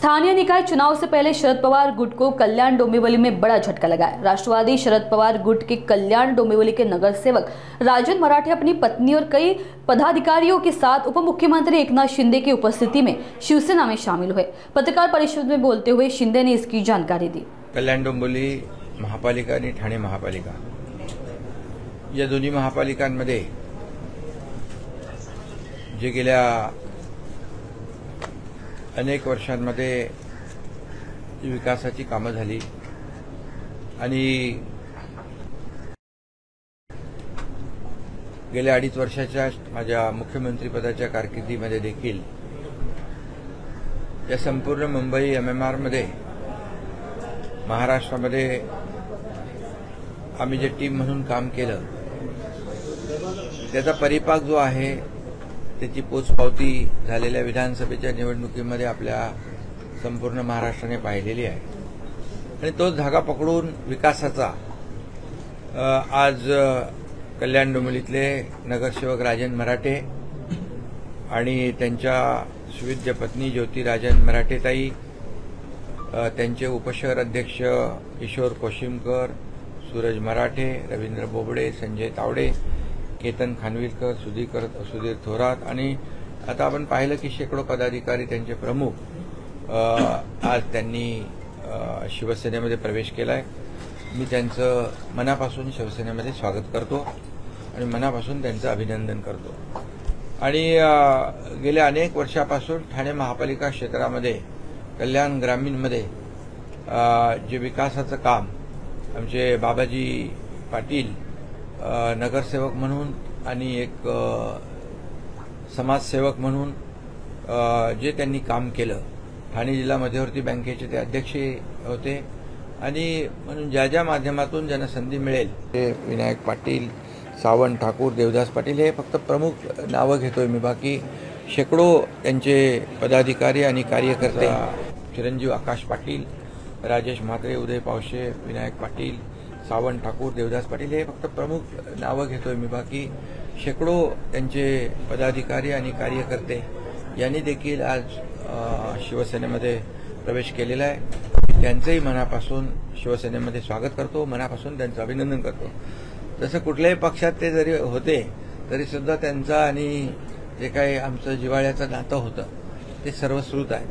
स्थानीय निकाय चुनाव से पहले शरद पवार गुट को कल्याण डोंबिवली में बड़ा झटका लगा है। राष्ट्रवादी शरद पवार गुट के कल्याण डोंबिवली के नगर सेवक राजन मराठे अपनी पत्नी और कई पदाधिकारियों के साथ उप मुख्यमंत्री एकनाथ शिंदे की उपस्थिति में शिवसेना में शामिल हुए। पत्रकार परिषद में बोलते हुए शिंदे ने इसकी जानकारी दी। कल्याण डोंबिवली महापालिका आणि ठाणे महापालिका या दोन्ही महापालिकांमध्ये जे गेल्या अनेक वर्षांमध्ये विकासाची कामं झाली आणि गेल्या 2.5 वर्षाच्या माझ्या मुख्यमंत्रीपदाच्या कारकिर्दीमध्ये देखील या संपूर्ण मुंबई MMR मध्ये महाराष्ट्रामध्ये आम्ही जे टीम म्हणून काम केलं त्याचा परिपाक जो आहे त्याची पोचपावती झालेल्या विधानसभेच्या निवडणुकीमध्ये आपल्या संपूर्ण महाराष्ट्राने पाहिलेली आहे आणि तोच धागा पकडून विकासाचा आज कल्याण डोंबिवलीतले नगरसेवक राजन मराठे आणि त्यांच्या सुविद्य पत्नी ज्योती राजन मराठेताई, त्यांचे उपशहर अध्यक्ष किशोर कोशिमकर, सूरज मराठे, रवींद्र बोबडे, संजय तावडे, केतन खानविलकर, सुधीर थोरात आणि आता आपण पाहिलं की शेकडो पदाधिकारी त्यांचे प्रमुख आज त्यांनी शिवसेनेमध्ये प्रवेश केलाय। मी त्यांचं मनापासून शिवसेनेमध्ये स्वागत करतो आणि मनापासून त्यांचं अभिनंदन करतो आणि गेल्या अनेक वर्षापासून ठाणे महापालिका क्षेत्रामध्ये कल्याण ग्रामीणमध्ये जे विकासाचं काम आमचे बाबाजी पाटील नगरसेवक म्हणून आणि एक समाजसेवक म्हणून जे त्यांनी काम केलं। ठाणे जिल्हा मध्यवर्ती बँकेचे ते अध्यक्ष होते आणि म्हणून ज्या माध्यमातून ज्यांना संधी मिळेल ते विनायक पाटील, सावंत ठाकूर, देवदास पाटील हे फक्त प्रमुख नावं घेतोय मी, बाकी शेकडो त्यांचे पदाधिकारी आणि कार्यकर्ते, चिरंजीव आकाश पाटील, राजेश म्हात्रे, उदय पावशे, विनायक पाटील, सावंत ठाकूर, देवदास पाटील हे फक्त प्रमुख नावं घेतोय मी, बाकी शेकडो त्यांचे पदाधिकारी आणि कार्यकर्ते यांनी देखील आज शिवसेनेमध्ये प्रवेश केलेला आहे। त्यांचंही मनापासून शिवसेनेमध्ये स्वागत करतो, मनापासून त्यांचं अभिनंदन करतो। जसं कुठल्याही पक्षात ते जरी होते तरी सुद्धा त्यांचं आणि जे काही आमचं जिव्हाळ्याचं नातं होतं ते सर्वश्रुत आहे।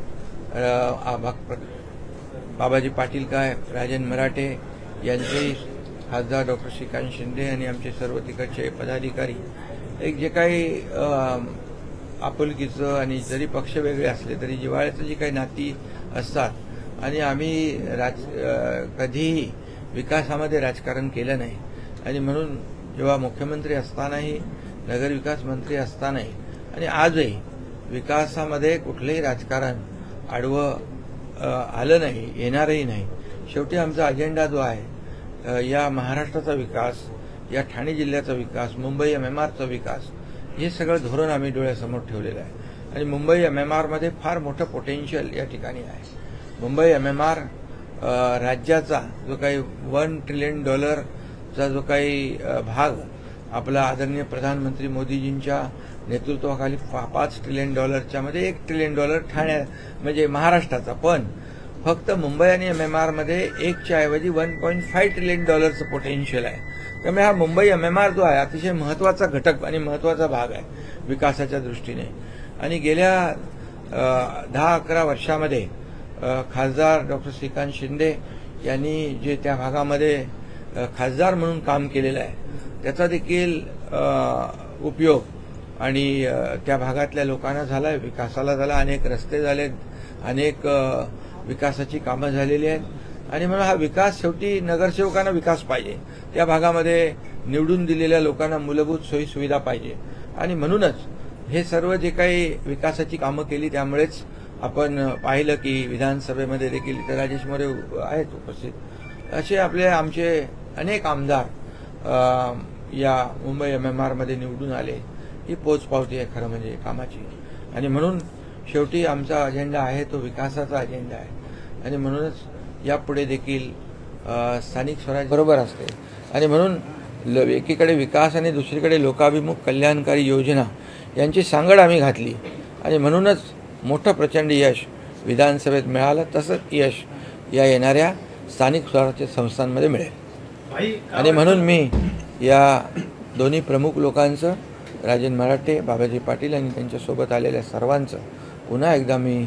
बाबाजी पाटील काय, राजन मराठे यांचे खासदार डॉक्टर श्रीकांत शिंदे आणि आमचे सर्व तिकडचे पदाधिकारी एक जे काही आपुलकीचं आणि जरी पक्ष वेगळे असले तरी जिव्हाळ्याचं जी काही नाती असतात आणि आम्ही कधीही विकासामध्ये राजकारण केलं नाही आणि म्हणून जेव्हा मुख्यमंत्री असतानाही, नगरविकास मंत्री असतानाही आणि आजही विकासामध्ये कुठलंही राजकारण आडवं आलं नाही, येणारही नाही। शेवटी आमचा अजेंडा जो आहे या महाराष्ट्राचा विकास, या ठाणे जिल्ह्याचा विकास, मुंबई MMRचा विकास हे सगळं धोरण आम्ही डोळ्यासमोर ठेवलेलं आहे आणि मुंबई MMR मध्ये फार मोठं पोटेन्शियल या ठिकाणी आहे। मुंबई MMR राज्याचा जो काही $1 ट्रिलियन चा जो काही भाग आपला आदरणीय प्रधानमंत्री मोदीजींच्या नेतृत्वाखाली $5 ट्रिलियन मध्ये $1 ट्रिलियन ठाणे म्हणजे महाराष्ट्राचा, पण फक्त मुंबई आणि MMR मध्ये 1च्या ऐवजी $1.5 ट्रिलियन पोटेन्शियल आहे। त्यामुळे हा मुंबई MMR जो आहे अतिशय महत्वाचा घटक आणि महत्वाचा भाग आहे विकासाच्या दृष्टीने आणि गेल्या 10-11 वर्षामध्ये खासदार डॉक्टर श्रीकांत शिंदे यांनी जे त्या भागामध्ये खासदार म्हणून काम केलेलं आहे त्याचा देखील उपयोग आणि त्या भागातल्या लोकांना झाला, विकासाला झाला, अनेक रस्ते झाले, अनेक विकासाची कामं झालेली आहेत आणि म्हणून हा विकास शेवटी नगरसेवकांना विकास पाहिजे, त्या भागामध्ये निवडून दिलेल्या लोकांना मूलभूत सोयी सुविधा पाहिजे आणि म्हणूनच हे सर्व जे काही विकासाची कामं केली त्यामुळेच आपण पाहिलं की विधानसभेमध्ये देखील इथे राजेश मोरे आहेत उपस्थित, असे आमचे अनेक आमदार या मुंबई MMR मध्ये निवडून आले। ही पोचपावती आहे खरं म्हणजे कामाची आणि म्हणून शेवटी आमचा अजेंडा आहे तो विकासाचा अजेंडा आहे आणि म्हणूनच यापुढे देखील स्थानिक स्वराज्य बरोबर असते आणि म्हणून एकीकडे विकास आणि दुसरीकडे लोकाभिमुख कल्याणकारी योजना यांची सांगड आम्ही घातली आणि म्हणूनच मोठं प्रचंड यश विधानसभेत मिळालं तसंच यश या येणाऱ्या स्थानिक स्वराज्य संस्थांमध्ये मिळेल। आणि म्हणून मी या दोन्ही प्रमुख लोकांचं, राजन मराठे, बाबाजी पाटील आणि त्यांच्यासोबत आलेल्या सर्वांचं पुन्हा एकदा मी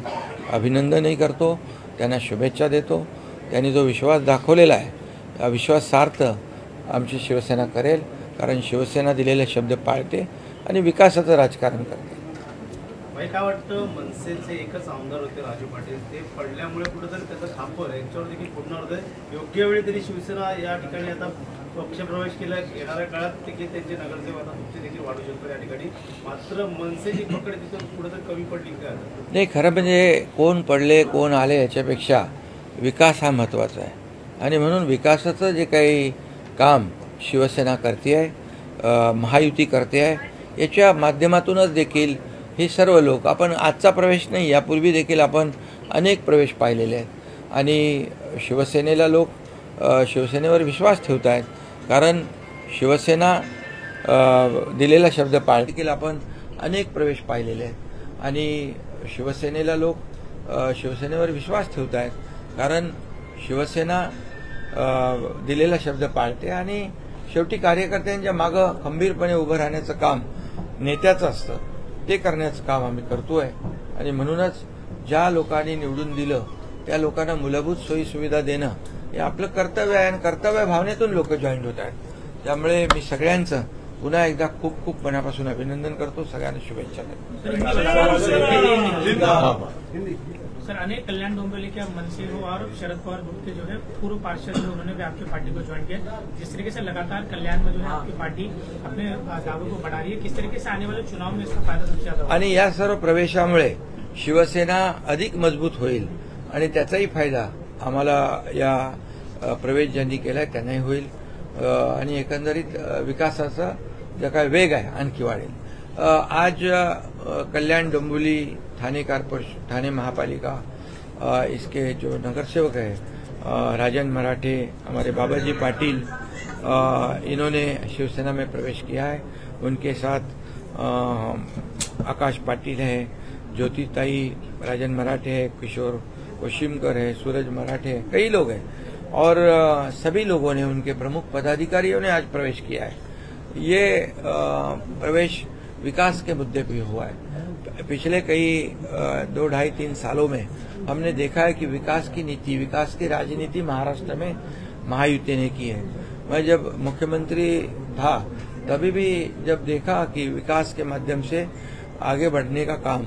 अभिनंदनही करतो, त्यांना शुभेच्छा देतो। त्यांनी जो विश्वास दाखवलेला आहे, हा विश्वास सार्थ आमची शिवसेना करेल, कारण शिवसेना दिलेले शब्द पाळते आणि विकासाचं राजकारण करते। काय वाटतं, मनसेचे एकच आमदार होते राजू पाटील, ते पडल्यामुळे कुठेतरी त्याचं खापर यांच्यावर देखील पुन्हा योग्य वेळी तरी शिवसेना या ठिकाणी आता पक्षप्रवेश केला, येणाऱ्या काळात देखील त्यांचे नगरसेवक आता तुमचे देखील वाढू शकतो या ठिकाणी, मात्र मनसेची पकड तिथं कुठेतरी कमी पडली का? नाही, खरं म्हणजे कोण पडले कोण आले याच्यापेक्षा विकास हा महत्त्वाचा आहे आणि म्हणून विकासाचं जे काही काम शिवसेना करते आहे, महायुती करते आहे, याच्या माध्यमातूनच देखील हे सर्व लोक, आपण आजचा प्रवेश नाही, यापूर्वी देखील आपण अनेक प्रवेश पाहिलेले आहेत आणि शिवसेनेला लोक शिवसेनेवर विश्वास ठेवत आहेत, कारण शिवसेना दिलेला शब्द पाळते। देखील आपण अनेक प्रवेश पाहिलेले आहेत आणि शिवसेनेला लोक शिवसेनेवर विश्वास ठेवत आहेत, कारण शिवसेना दिलेला शब्द पाळते आणि शेवटी कार्यकर्त्यांच्या मागं खंबीरपणे उभं राहण्याचं काम नेत्याचं असतं, ते करण्याचं काम आम्ही करतोय आणि म्हणूनच ज्या लोकांनी निवडून दिलं त्या लोकांना मूलभूत सोयी सुविधा देणं हे आपलं कर्तव्य आहे आणि कर्तव्य भावनेतून लोक जॉईन होत आहेत। त्यामुळे मी सगळ्यांचं पुन्हा एकदा खूप खूप मनापासून अभिनंदन करतो, सगळ्यांना शुभेच्छा देतो। सर, अनेक कल्याण डोंबिवली के मनसे हो और शरद पवार ग्रुप के जो है पूर्व पार्षद जो उन्होंने भी आपकी पार्टी को ज्वाइन किया, जिस तरीके से लगातार कल्याण में जो है आपकी पार्टी अपने दावों को बढ़ा रही है, किस तरीके से आने वाले चुनाव में इसका फायदा सबसे ज्यादा होगा? आणि या सर्व प्रवेशामुळे शिवसेना अधिक मजबूत होईल आणि त्याचाही फायदा आम्हाला या प्रवेश ज्यांनी केलाय त्यांनाही होईल आणि एकंदरीत विकासाचा जो काय वेग आहे आणखी वाढेल। आज कल्याण डोंबिवली थाने कॉर्पोरेशन, थाने महापालिका, इसके जो नगरसेवक है राजन मराठे, हमारे बाबाजी पाटिल, इन्होंने शिवसेना में प्रवेश किया है। उनके साथ आकाश पाटिल है, ज्योतिताई राजन मराठे है, किशोर कोशिमकर है, सूरज मराठे है, कई लोग हैं और सभी लोगों ने, उनके प्रमुख पदाधिकारियों ने आज प्रवेश किया है। ये प्रवेश विकास के मुद्दे पे हुआ है। पिछले कई 2-2.5-3 सालों में हमने देखा है कि विकास की नीति, विकास की राजनीति महाराष्ट्र में महायुति ने की है। मैं जब मुख्यमंत्री था तभी भी जब देखा कि विकास के माध्यम से आगे बढ़ने का काम,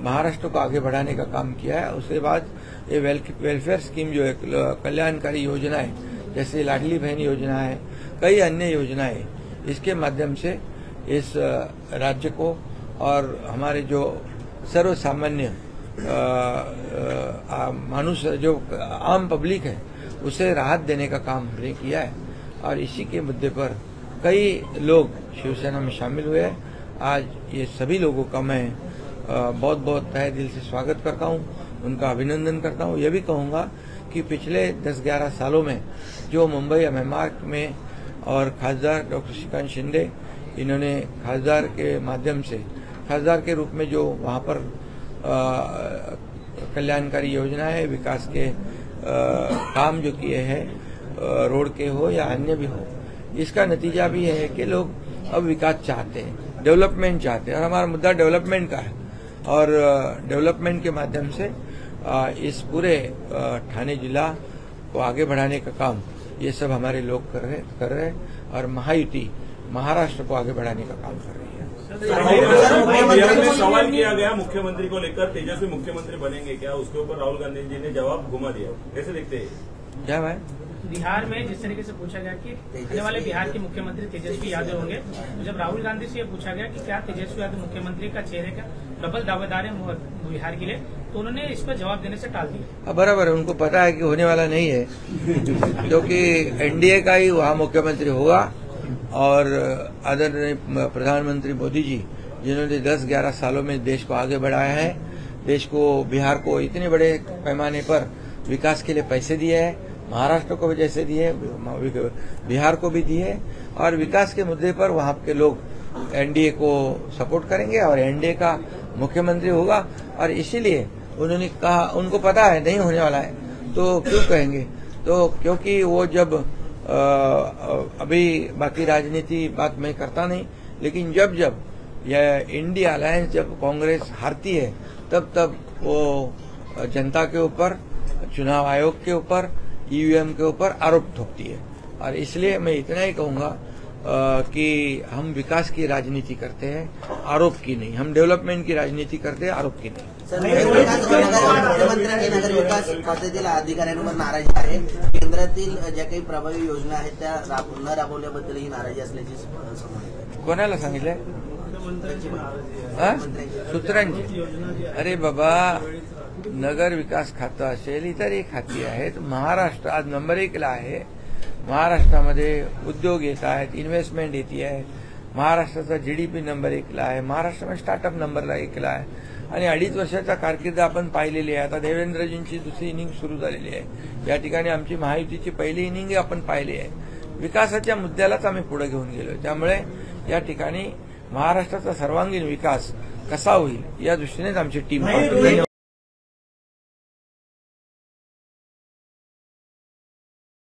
महाराष्ट्र को आगे बढ़ाने का काम किया है, उसके बाद ये वेलफेयर स्कीम जो है, कल्याणकारी योजनाएं जैसे लाडली बहन योजना है, कई अन्य योजनाएं, इसके माध्यम से इस राज्य को और हमारे जो सर्वसामान्य मानुष, जो आम पब्लिक है, उसे राहत देने का काम हमने किया है और इसी के मुद्दे पर कई लोग शिवसेना में शामिल हुए हैं। आज ये सभी लोगों का मैं बहुत बहुत तहे दिल से स्वागत करता हूँ, उनका अभिनंदन करता हूँ। ये भी कहूँगा कि पिछले 10-11 सालों में जो मुंबई एमएमआर में और खासदार डॉक्टर श्रीकांत शिंदे, इन्होंने खासदार के माध्यम से, खासदार के रूप में जो वहाँ पर कल्याणकारी योजना है, विकास के काम जो किए हैं, रोड के हो या अन्य भी हो, इसका नतीजा भी है कि लोग अब विकास चाहते हैं, डेवलपमेंट चाहते हैं और हमारा मुद्दा डेवलपमेंट का है और डेवलपमेंट के माध्यम से इस पूरे ठाणे जिला को आगे बढ़ाने का काम ये सब हमारे लोग कर रहे हैं और महायुति महाराष्ट्र को आगे बढ़ाने का काम कर रही है। बिहार में सवाल किया गया मुख्यमंत्री को लेकर, तेजस्वी मुख्यमंत्री बनेंगे क्या, उसके ऊपर राहुल गांधी जी ने जवाब घुमा दिया, कैसे देखते हैं? क्या भाई, बिहार में जिस तरीके से पूछा गया कि आने वाले बिहार के मुख्यमंत्री तेजस्वी यादव होंगे, तो जब राहुल गांधी से ये पूछा गया कि क्या तेजस्वी यादव मुख्यमंत्री का चेहरे का डबल दावेदार है बिहार के लिए, तो उन्होंने इस पर जवाब देने से टाल दिया। बराबर है, उनको पता है कि होने वाला नहीं है क्योंकि एनडीए का ही वहाँ मुख्यमंत्री होगा और आदरणीय प्रधानमंत्री मोदी जी, जिन्होंने 10-11 सालों में देश को आगे बढ़ाया है, देश को, बिहार को इतने बड़े पैमाने पर विकास के लिए पैसे दिए हैं, महाराष्ट्र को भी जैसे दिए, बिहार को भी दिए और विकास के मुद्दे पर वहाँ के लोग एनडीए को सपोर्ट करेंगे और एनडीए का मुख्यमंत्री होगा और इसीलिए उन्होंने कहा, उनको पता है नहीं होने वाला है, तो क्यों कहेंगे? तो क्योंकि वो जब अभी बाकी राजनीति बात मैं करता नहीं, लेकिन जब जब यह इंडिया अलायंस जब कांग्रेस हारती है तब वो जनता के ऊपर, चुनाव आयोग के ऊपर, ईवीएम के ऊपर आरोप ठोकती है। और इसलिए मैं इतना ही कहूंगा कि हम विकास की राजनीति करते हैं, आरोप की नहीं। हम डेव्हलपमेंट की राजनीति करते हैं, आरोप की नाही। मुख्यमंत्र्यांनी नगर विकास खात्यातील अधिकाऱ्यांवर नाराजी आहे। केंद्रातील ज्या काही प्रभावी योजना आहेत त्या न राबवल्याबद्दल ही नाराजी असल्याची समजते। कोणाला सांगितलंय? सूत्रांची? अरे बाबा, नगर विकास खातं असेल, इतरही खाती आहेत। महाराष्ट्र आज नंबर 1 ला आहे। महाराष्ट्रामध्ये उद्योग येत आहेत, इन्व्हेस्टमेंट येते आहे। महाराष्ट्राचा जीडीपी नंबर 1 ला आहे। महाराष्ट्रामध्ये स्टार्टअप नंबर 1 ला आहे। आणि 2.5 वर्षाचा कारकीर्द आपण पाहिलेली आहे। आता देवेंद्रजींची दुसरी इनिंग सुरू झालेली आहे। या ठिकाणी आमची महायुतीची पहिली इनिंग आपण पाहिली आहे। विकासाच्या मुद्द्यालाच आम्ही पुढे घेऊन गेलो। त्यामुळे या ठिकाणी महाराष्ट्राचा सर्वांगीण विकास कसा होईल या दृष्टीनेच आमची टीम